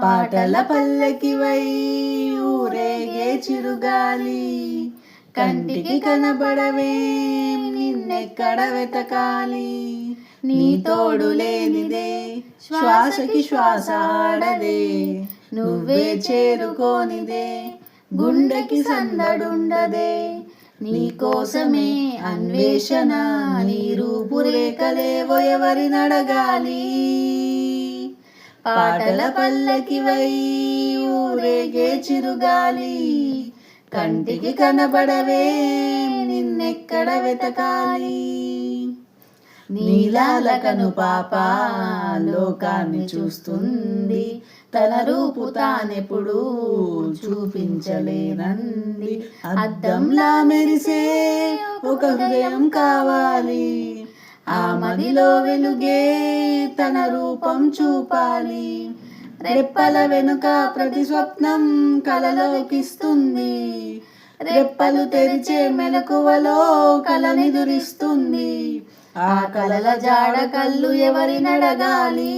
పాటల పల్లకివై ఊరేగే చిరుగాలి, కంటికి కనబడవే నిన్నెక్కడ వెతకాలి. నీ తోడు లేనిదే శ్వాసకి శ్వాస ఆడదే, నువ్వే చేరుకోనిదే గుండెకి సందడుండదే. నీ కోసమే అన్వేషణ, నీ రూపురేఖలేవో ఎవరినడగాలి. పాటల పల్లకివై ఊరేగే చిరుగాలి, కంటికి కనబడవే నిన్నెక్కడ వెతకాలి. నీలాల కను పాప లోకాన్ని చూస్తుంది, తన రూపు తానెప్పుడు చూపించలేనంది. అద్దంలా మెరిసే ఒక హృదయం కావాలి, ఆ మదిలో వెలుగే తన రూపం చూపాలి. రెప్పల వెనుక ప్రతి స్వప్నం కలలోకిస్తుంది, రెప్పలు తెరిచే మెలకువలో కలనిదురిస్తుంది. ఆ కలల జాడ కళ్ళు ఎవరినడగాలి.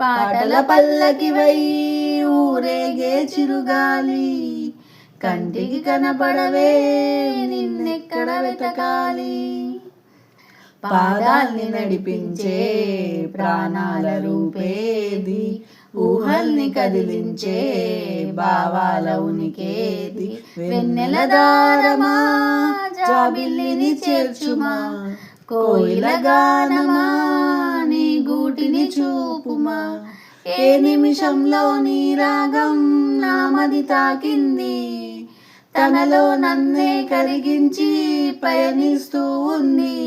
పాటల పల్లకివై ఊరేగే చిరుగాలి, కంటికి కనపడవే నిన్నెక్కడ వెతకాలి. పాదాల్ని నడిపించే ప్రాణాల రూపేది, ఊహల్ని కదిలించే భావాల ఉనికేది. వెన్నెల దారమా జాబిల్లిని చేర్చుమా, కోయిల గానమా నీ గూటిని చూపుమా. ఏ నిమిషంలో నీ రాగం నా మది తాకింది, తనలో నన్నే కరిగించి పయనిస్తూ ఉంది.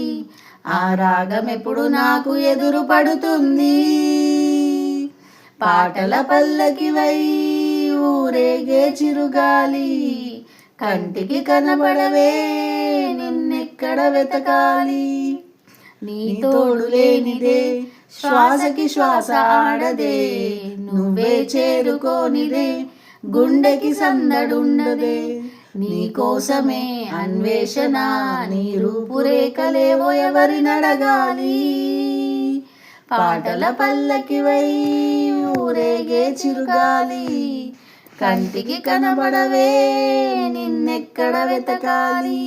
ఆ రాగం ఎప్పుడు నాకు ఎదురు పడుతుంది. పాటల పల్లకివై ఊరేగే చిరుగాలి, కంటికి కనబడవే నిన్నెక్కడ వెతకాలి. నీ తోడు లేనిదే శ్వాసకి శ్వాస ఆడదే, నువ్వే చేరుకోనిదే గుండెకి సందడుండదే. నీ కోసమే అన్వేషణ, నీ రూపురేఖలేవో ఎవరినడగాలి. పాటల పల్లకివై ఊరేగే చిరుగాలి, కంటికి కనబడవే నిన్నెక్కడ వెతకాలి.